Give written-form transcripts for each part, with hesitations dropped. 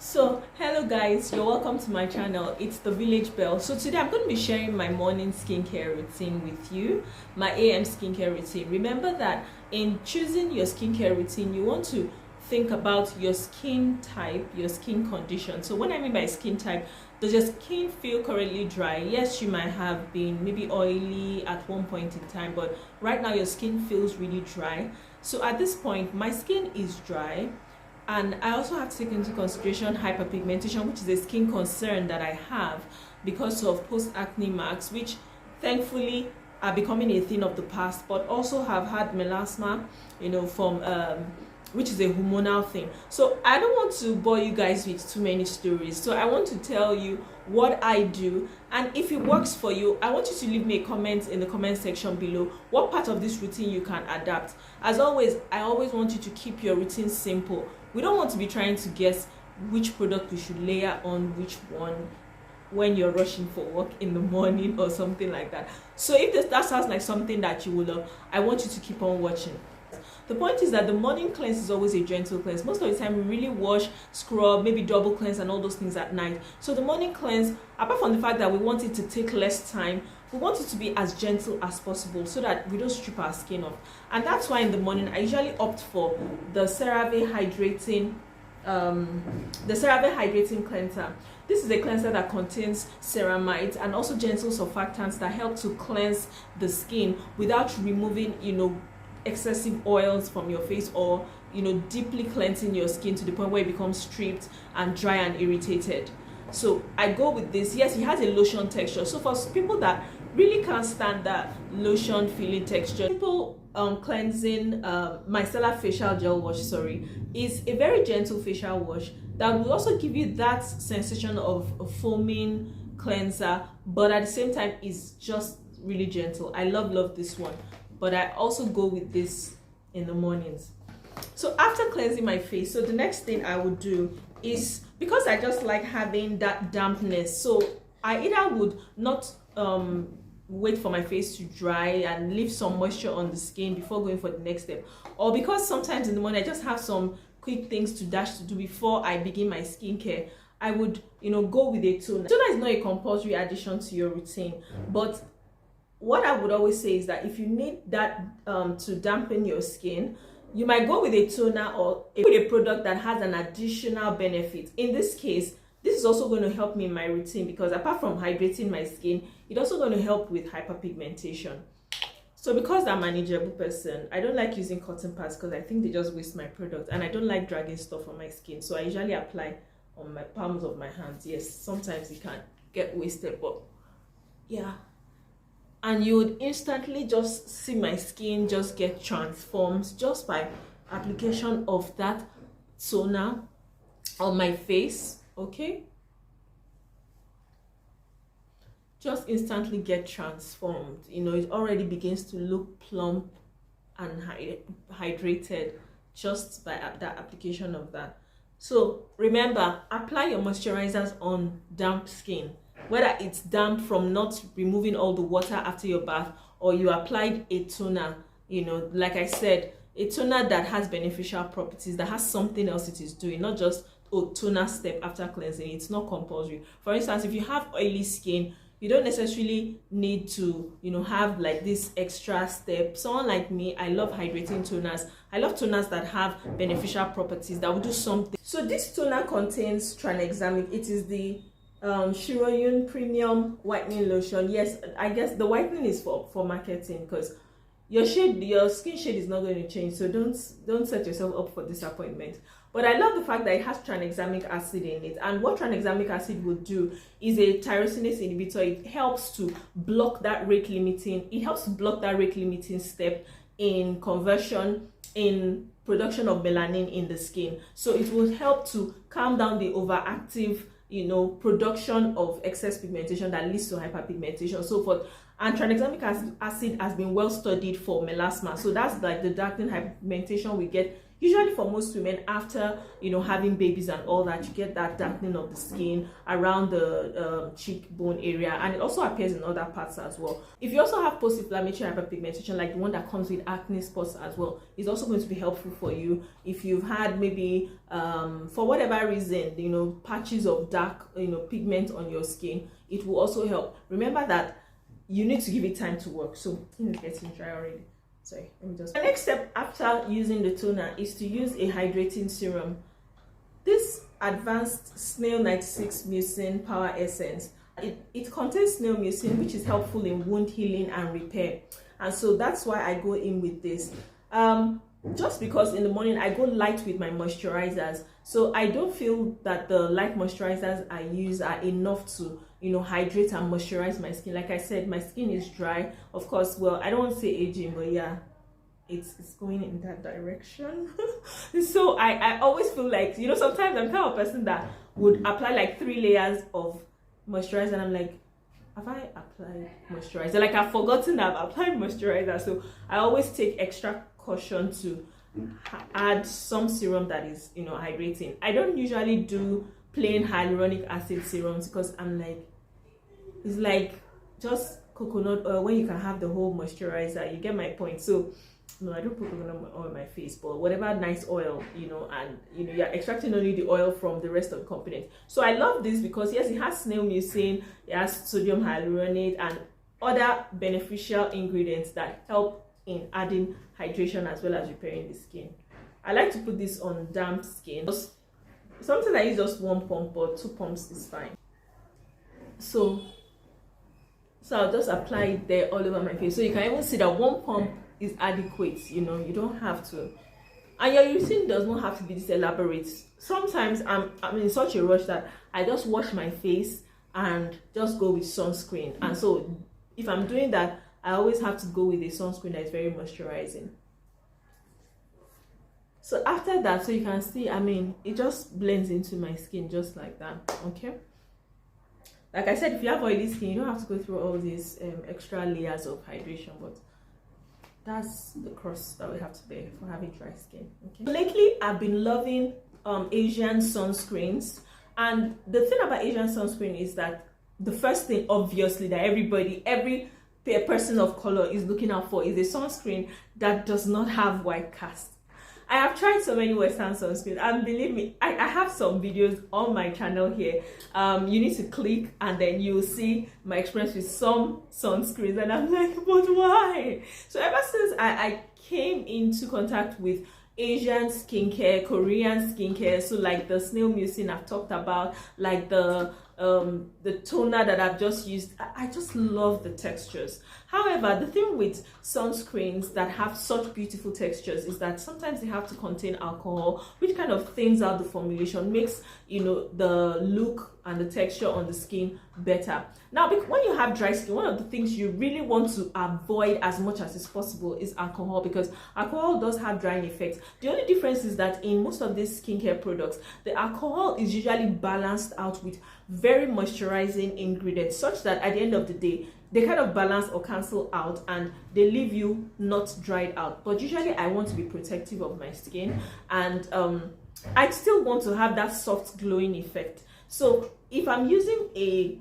So hello guys, you're welcome to my channel. It's the Village Belle. So today I'm going to be sharing my morning skincare routine with you, my AM skincare routine. Remember that in choosing your skincare routine, you want to think about your skin type, your skin condition. So when I mean by skin type, does your skin feel currently dry? Yes, you might have been maybe oily at one point in time, but right now your skin feels really dry. So at this point, my skin is dry. And I also have to take into consideration hyperpigmentation, which is a skin concern that I have because of post-acne marks, which thankfully are becoming a thing of the past, but also have had melasma, from which is a hormonal thing. So I don't want to bore you guys with too many stories. So I want to tell you what I do, and if it works for you, I want you to leave me a comment in the comment section below what part of this routine you can adapt. As always, I always want you to keep your routine simple. We don't want to be trying to guess which product we should layer on which one when you're rushing for work in the morning or something like that. So if that sounds like something that you will love, I want you to keep on watching. The point is that the morning cleanse is always a gentle cleanse. Most of the time we really wash, scrub, maybe double cleanse and all those things at night. So the morning cleanse, apart from the fact that we want it to take less time, we want it to be as gentle as possible so that we don't strip our skin off. And that's why in the morning I usually opt for the CERAVE hydrating cleanser. This is a cleanser that contains ceramides and also gentle surfactants that help to cleanse the skin without removing excessive oils from your face or deeply cleansing your skin to the point where it becomes stripped and dry and irritated. So I go with this. Yes, it has a lotion texture, so for people that really can't stand that lotion feeling texture, simple cleansing micellar facial gel wash is a very gentle facial wash that will also give you that sensation of a foaming cleanser, but at the same time is just really gentle. I love this one, but I also go with this in the mornings. So after cleansing my face, so the next thing I would do is, because I just like having that dampness, so I either would not wait for my face to dry and leave some moisture on the skin before going for the next step, or because sometimes in the morning I just have some quick things to do before I begin my skincare, I would go with a toner. Toner is not a compulsory addition to your routine, but what I would always say is that if you need that to dampen your skin, you might go with a toner or with a product that has an additional benefit. In this case, this is also going to help me in my routine because apart from hydrating my skin, it's also going to help with hyperpigmentation. So because I'm a manageable person, I don't like using cotton pads because I think they just waste my product, and I don't like dragging stuff on my skin. So I usually apply on my palms of my hands. Yes, sometimes it can get wasted, but yeah. And you would instantly just see my skin just get transformed just by application of that toner on my face. Okay, just instantly get transformed. It already begins to look plump and hydrated just by that application of that. So remember, apply your moisturizers on damp skin, whether it's damp from not removing all the water after your bath, or you applied a toner, like I said, a toner that has beneficial properties, that has something else it is doing, not just toner step after cleansing. It's not compulsory. For instance, if you have oily skin, you don't necessarily need to have like this extra step. Someone like me, I love hydrating toners. I love toners that have beneficial properties that will do something. So this toner contains tranexamic. It is the Shirojyun premium whitening lotion. Yes, I guess the whitening is for marketing because your skin shade is not going to change, so don't set yourself up for disappointment. But I love the fact that it has tranexamic acid in it, and what tranexamic acid will do is a tyrosinase inhibitor. It helps to block that rate limiting. It helps to block that rate limiting step in conversion in production of melanin in the skin. So it will help to calm down the overactive production of excess pigmentation that leads to hyperpigmentation, so forth. And tranexamic acid has been well studied for melasma, so that's like the darkening hyperpigmentation we get usually for most women, after having babies and all that, you get that darkening of the skin around the cheekbone area, and it also appears in other parts as well. If you also have post-inflammatory hyperpigmentation, like the one that comes with acne spots as well, it's also going to be helpful for you. If you've had maybe for whatever reason, patches of dark pigment on your skin, it will also help. Remember that you need to give it time to work. So it's getting dry already. Sorry, let me just. The next step after using the toner is to use a hydrating serum. This advanced Snail 96 Mucin Power Essence, it contains snail mucin, which is helpful in wound healing and repair. And so that's why I go in with this. Just because in the morning I go light with my moisturizers, so I don't feel that the light moisturizers I use are enough to hydrate and moisturize my skin. Like I said, my skin is dry, of course. Well, I don't want to say aging, but yeah, it's going in that direction. So I always feel like, sometimes I'm kind of a person that would apply like 3 layers of moisturizer, and I'm like, have I applied moisturizer? Like, I've forgotten that I've applied moisturizer. So I always take extra caution to add some serum that is hydrating. I don't usually do plain hyaluronic acid serums because I'm like, it's like just coconut oil when you can have the whole moisturizer. You get my point. So no, I don't put coconut oil on my face, but whatever nice oil, and you're extracting only the oil from the rest of the components. So I love this because yes, it has snail mucin, it has sodium hyaluronate and other beneficial ingredients that help in adding hydration as well as repairing the skin. I like to put this on damp skin. Sometimes I use just 1 pump, but 2 pumps is fine. So I'll just apply it there all over my face. So you can even see that 1 pump is adequate. You don't have to, and your routine does not have to be this elaborate. Sometimes I'm in such a rush that I just wash my face and just go with sunscreen. And so if I'm doing that, I always have to go with a sunscreen that is very moisturizing. So after that, so you can see, it just blends into my skin just like that. Okay, like I said, if you have oily skin, you don't have to go through all these extra layers of hydration, but that's the cross that we have to bear for having dry skin. Okay, lately I've been loving Asian sunscreens, and the thing about Asian sunscreen is that the first thing, obviously, that every person of color is looking out for is a sunscreen that does not have white cast. I have tried so many Western sunscreens, and believe me, I have some videos on my channel here. You need to click and then you'll see my experience with some sunscreens, and I'm like, but why? So ever since I came into contact with Asian skincare, Korean skincare, so like the snail mucin I've talked about, like the toner that I've just used, I just love the textures. However, the thing with sunscreens that have such beautiful textures is that sometimes they have to contain alcohol, which kind of thins out the formulation, makes the look and the texture on the skin better. Now, when you have dry skin, one of the things you really want to avoid as much as is possible is alcohol, because alcohol does have drying effects. The only difference is that in most of these skincare products, the alcohol is usually balanced out with very moisturizing ingredients, such that at the end of the day, they kind of balance or cancel out and they leave you not dried out. But usually I want to be protective of my skin, and I still want to have that soft glowing effect. So if I'm using a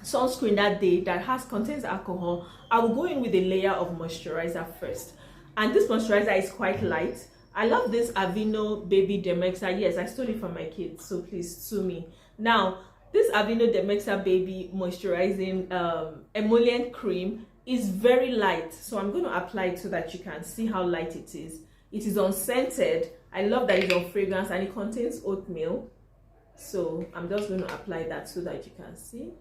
sunscreen that day that contains alcohol, I will go in with a layer of moisturizer first. And this moisturizer is quite light. I love this AVEENO baby Dermexa. Yes, I stole it from my kids, so please sue me. Now, this AVEENO Dermexa baby moisturizing emollient cream is very light, so I'm going to apply it so that you can see how light it is. It is unscented. I love that it's on fragrance, and it contains oatmeal. So I'm just going to apply that so that you can see.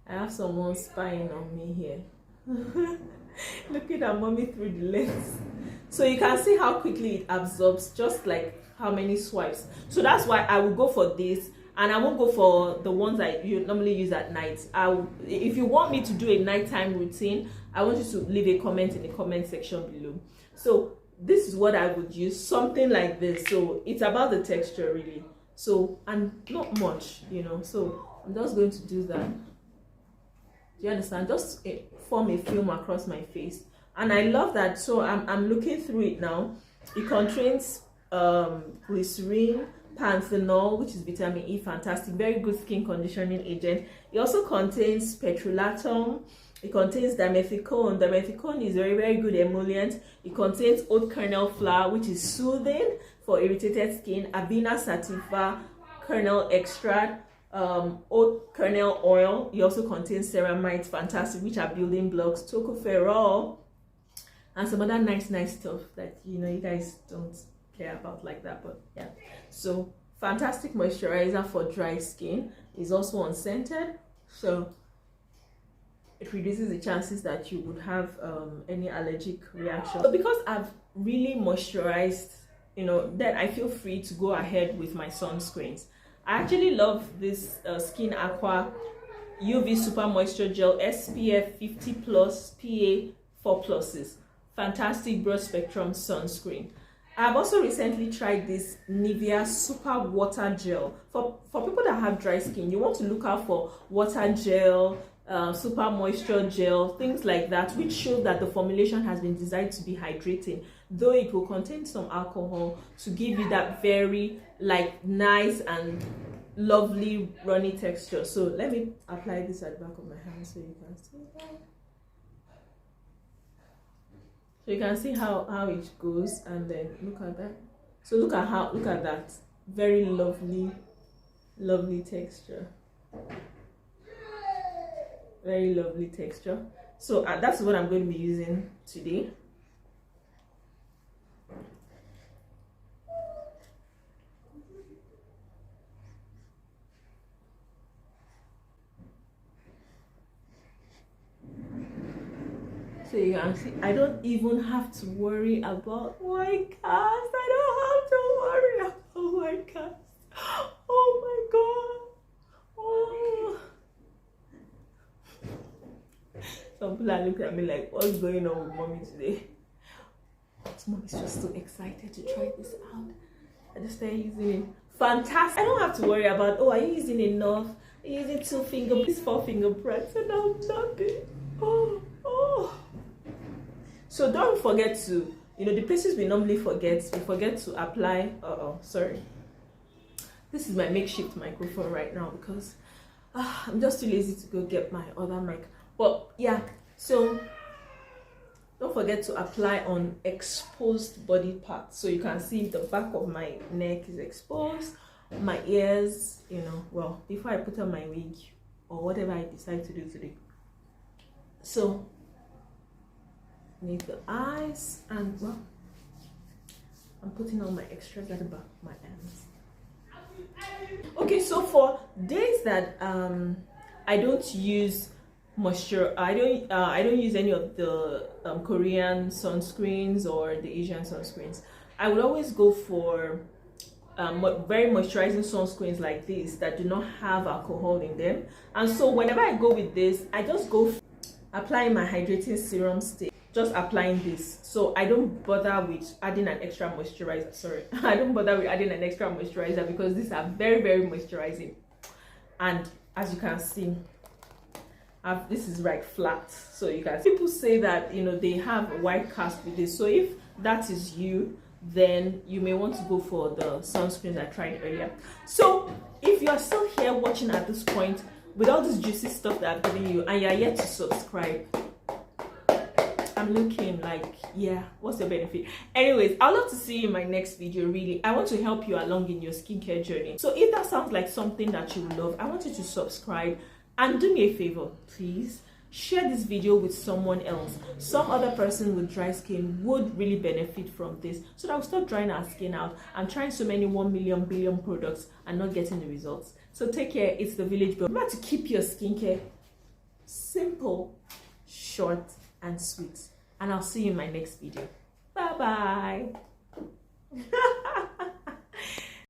I have someone spying on me here. Looking at mommy through the lens. So you can see how quickly it absorbs, just like how many swipes. So that's why I will go for this, and I won't go for the ones that you normally use at night. If you want me to do a nighttime routine, I want you to leave a comment in the comment section below. So this is what I would use, something like this. So it's about the texture really, so, and not much, so I'm just going to do that. Do you understand? Just form a film across my face, and I love that. So I'm looking through it now. It contains glycerin, panthenol, which is vitamin E, fantastic, very good skin conditioning agent. It also contains petrolatum. It contains dimethicone. Dimethicone is very good emollient. It contains oat kernel flour, which is soothing for irritated skin. Avena sativa kernel extract, oat kernel oil. It also contains ceramides, fantastic, which are building blocks, tocopherol, and some other nice stuff that you guys don't care about like that. But yeah, so fantastic moisturizer for dry skin. Is also unscented, so it reduces the chances that you would have any allergic reaction. So because I've really moisturized, then I feel free to go ahead with my sunscreens. I actually love this Skin Aqua UV Super Moisture Gel SPF 50 plus PA 4 pluses. Fantastic broad spectrum sunscreen. I've also recently tried this NIVEA Super Water Gel. For people that have dry skin, you want to look out for water gel, super moisture gel, things like that, which show that the formulation has been designed to be hydrating, though it will contain some alcohol to give you that very nice and lovely runny texture. So let me apply this at the back of my hand so you can see that. So you can see how it goes, and then look at that. So look at that very lovely texture. Very lovely texture. So that's what I'm going to be using today. So you can see, I don't even have to worry about white cast. I don't have to worry about white cast. Oh my god. Oh. Some people are looking at me like, what's going on with mommy today? Mommy's just so excited to try this out. I just started using it. Fantastic. I don't have to worry about, are you using enough? Are you using 2 finger, please 4 finger press, and I'm done it. Oh. So don't forget to, the places we normally forget, we forget to apply. Sorry. This is my makeshift microphone right now because I'm just too lazy to go get my other mic. But yeah, so don't forget to apply on exposed body parts. So you can see the back of my neck is exposed, my ears, well, before I put on my wig or whatever I decide to do today. So need the eyes, and well, I'm putting all my extras at the back of my hands. Okay, so for days that I don't use moisture, I don't use any of the Korean sunscreens or the Asian sunscreens. I would always go for very moisturizing sunscreens like this that do not have alcohol in them. And so whenever I go with this, I just go applying my hydrating serum stick. Just applying this, so I don't bother with adding an extra moisturizer. Sorry, I don't bother with adding an extra moisturizer because these are very moisturizing. And as you can see, this is right flat, so you can see. People say that they have a white cast with this, so if that is you, then you may want to go for the sunscreens I tried earlier. So if you are still here watching at this point with all this juicy stuff that I've given you and you're yet to subscribe, I'm looking like, yeah, what's your benefit? Anyways, I'd love to see you in my next video. Really, I want to help you along in your skincare journey. So if that sounds like something that you love, I want you to subscribe and do me a favor, please share this video with someone else. Some other person with dry skin would really benefit from this, so that we'll stop drying our skin out and trying so many 1 million billion products and not getting the results. So take care. It's the Village Girl. Remember to keep your skincare simple, short and sweet, and I'll see you in my next video. Bye bye.